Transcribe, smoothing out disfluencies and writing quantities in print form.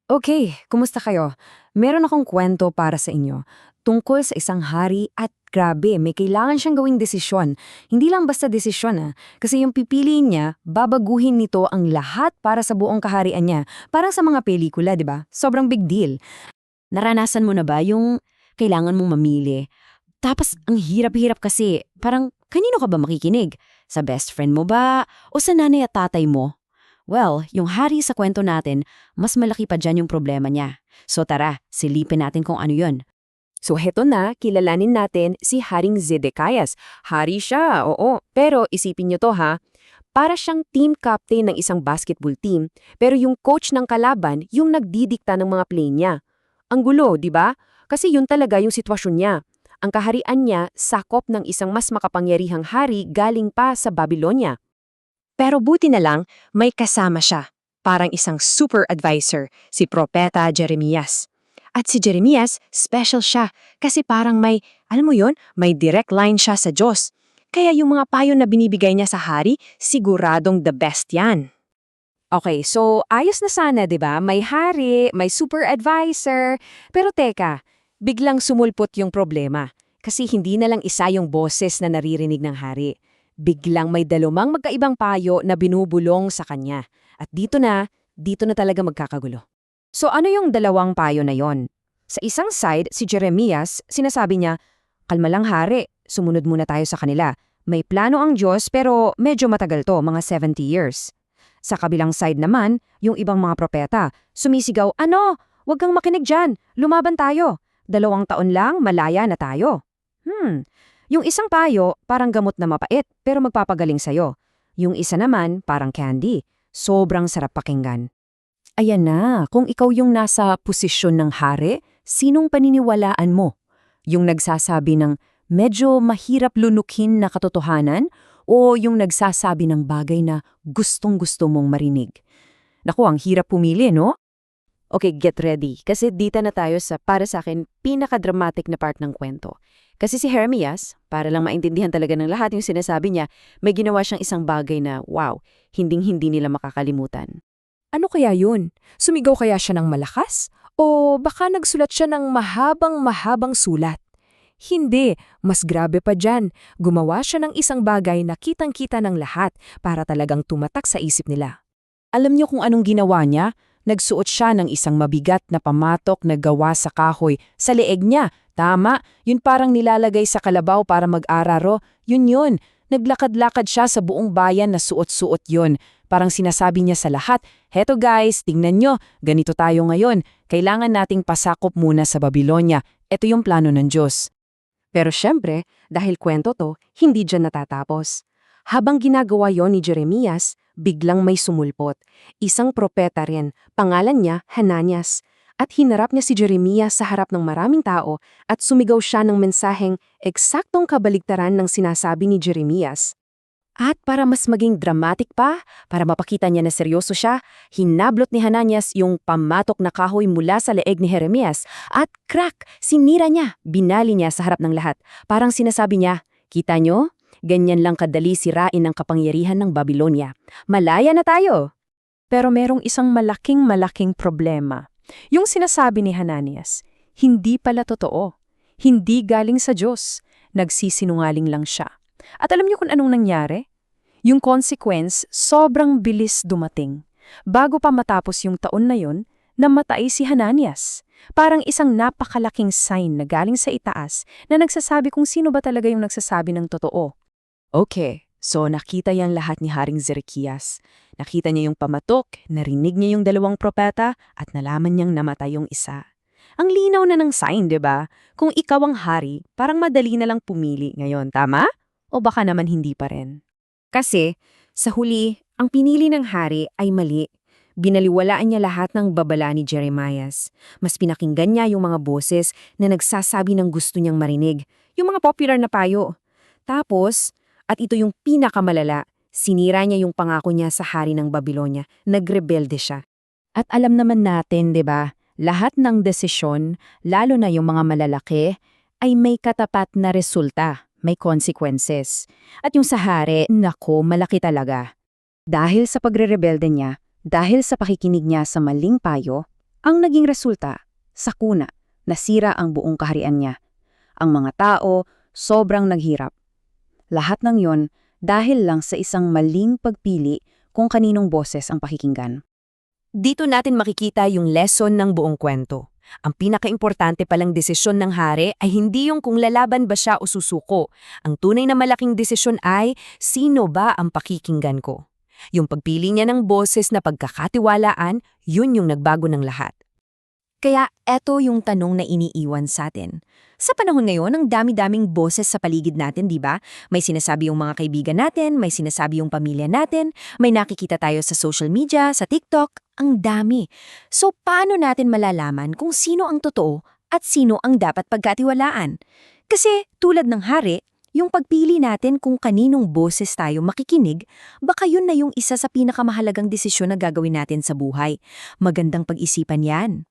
Okay, kumusta kayo? Meron akong kwento para sa inyo tungkol sa isang hari at grabe, may kailangan siyang gawing desisyon. Hindi lang basta desisyon kasi yung pipiliin niya, babaguhin nito ang lahat para sa buong kaharian niya. Parang sa mga pelikula, di ba? Sobrang big deal. Naranasan mo na ba yung kailangan mong mamili? Tapos ang hirap-hirap kasi, parang kanino ka ba makikinig? Sa best friend mo ba? O sa nanay at tatay mo? Well, yung hari sa kwento natin, mas malaki pa dyan yung problema niya. So tara, silipin natin kung ano yun. So heto na, kilalanin natin si Haring Zedekias. Hari siya, oo. Pero isipin niyo to para siyang team captain ng isang basketball team, pero yung coach ng kalaban yung nagdidikta ng mga play niya. Ang gulo, di ba? Kasi yun talaga yung sitwasyon niya. Ang kaharian niya sakop ng isang mas makapangyarihang hari galing pa sa Babylonia. Pero buti na lang, may kasama siya. Parang isang super advisor, si Propeta Jeremias. At si Jeremias, special siya kasi parang may, alam mo yon, may direct line siya sa Diyos. Kaya yung mga payo na binibigay niya sa hari, siguradong the best yan. Okay, so ayos na sana, 'di ba? May hari, may super advisor. Pero teka, biglang sumulpot yung problema. Kasi hindi na lang isa yung boses na naririnig ng hari. Biglang may dalawang magkaibang payo na binubulong sa kanya. At dito na talaga magkakagulo. So ano yung dalawang payo na yon? Sa isang side, si Jeremias, sinasabi niya, "Kalma lang hari, sumunod muna tayo sa kanila. May plano ang Diyos pero medyo matagal to, mga 70 years." Sa kabilang side naman, yung ibang mga propeta, sumisigaw, "Ano? Huwag kang makinig dyan. Lumaban tayo. 2 taon lang, malaya na tayo." Yung isang payo, parang gamot na mapait, pero magpapagaling sa'yo. Yung isa naman, parang candy. Sobrang sarap pakinggan. Ayan na, kung ikaw yung nasa posisyon ng hari, sinong paniniwalaan mo? Yung nagsasabi ng medyo mahirap lunukin na katotohanan o yung nagsasabi ng bagay na gustong-gusto mong marinig? Naku, ang hirap pumili, no? Okay, get ready. Kasi dito na tayo sa, para sa akin, pinaka-dramatic na part ng kwento. Kasi si Jeremias, para lang maintindihan talaga ng lahat yung sinasabi niya, may ginawa siyang isang bagay na, wow, hinding-hindi nila makakalimutan. Ano kaya yun? Sumigaw kaya siya ng malakas? O baka nagsulat siya ng mahabang-mahabang sulat? Hindi, mas grabe pa dyan. Gumawa siya ng isang bagay na kitang-kita ng lahat para talagang tumatak sa isip nila. Alam niyo kung anong ginawa niya? Nagsuot siya ng isang mabigat na pamatok na gawa sa kahoy sa leeg niya. Tama, yun parang nilalagay sa kalabaw para mag-araro. Yun. Naglakad-lakad siya sa buong bayan na suot-suot yun. Parang sinasabi niya sa lahat, "Heto guys, tingnan nyo, ganito tayo ngayon. Kailangan nating pasakop muna sa Babylonia. Ito yung plano ng Diyos." Pero syempre, dahil kwento to, hindi dyan natatapos. Habang ginagawa yon ni Jeremias, biglang may sumulpot. Isang propeta rin, pangalan niya Hananias. At hinarap niya si Jeremias sa harap ng maraming tao at sumigaw siya ng mensaheng eksaktong kabaligtaran ng sinasabi ni Jeremias. At para mas maging dramatic pa, para mapakita niya na seryoso siya, hinablot ni Hananias yung pamatok na kahoy mula sa leeg ni Jeremias at crack, sinira niya, binali niya sa harap ng lahat. Parang sinasabi niya, "Kita nyo? Ganyan lang kadali sirain ang kapangyarihan ng Babylonia. Malaya na tayo." Pero merong isang malaking problema. Yung sinasabi ni Hananias, hindi pala totoo. Hindi galing sa Diyos. Nagsisinungaling lang siya. At alam niyo kung anong nangyari? Yung consequence, sobrang bilis dumating. Bago pa matapos yung taon na yon, namatay si Hananias. Parang isang napakalaking sign na galing sa itaas na nagsasabi kung sino ba talaga yung nagsasabi ng totoo. Okay, so nakita yang lahat ni Haring Zedekias. Nakita niya yung pamatok, narinig niya yung 2 propeta, at nalaman niyang namatay yung isa. Ang linaw na ng sign, di ba? Kung ikaw ang hari, parang madali na lang pumili ngayon, tama? O baka naman hindi pa rin. Kasi, sa huli, ang pinili ng hari ay mali. Binaliwalaan niya lahat ng babala ni Jeremias. Mas pinakinggan niya yung mga boses na nagsasabi ng gusto niyang marinig, yung mga popular na payo. Tapos, at ito yung pinakamalala, sinira niya yung pangako niya sa hari ng Babylonia. Nagrebelde siya. At alam naman natin, 'di ba? Lahat ng desisyon, lalo na yung mga malalaki, ay may katapat na resulta, may consequences. At yung sa hari, nako, malaki talaga. Dahil sa pagrerebelde niya, dahil sa pakikinig niya sa maling payo, Ang naging resulta, sakuna, nasira ang buong kaharian niya. Ang mga tao, sobrang naghirap. Lahat ng yon dahil lang sa isang maling pagpili kung kaninong boses ang pakikinggan. Dito natin makikita yung lesson ng buong kwento. Ang pinakaimportante palang desisyon ng hari ay hindi yung kung lalaban ba siya o susuko. Ang tunay na malaking desisyon ay sino ba ang pakikinggan ko. Yung pagpili niya ng boses na pagkakatiwalaan, yun yung nagbago ng lahat. Kaya eto yung tanong na iniiwan sa atin. Sa panahon ngayon, ang dami-daming boses sa paligid natin, di ba? May sinasabi yung mga kaibigan natin, may sinasabi yung pamilya natin, may nakikita tayo sa social media, sa TikTok, ang dami. So paano natin malalaman kung sino ang totoo at sino ang dapat pagkatiwalaan? Kasi tulad ng hari, yung pagpili natin kung kaninong boses tayo makikinig, baka yun na yung isa sa pinakamahalagang desisyon na gagawin natin sa buhay. Magandang pag-isipan yan.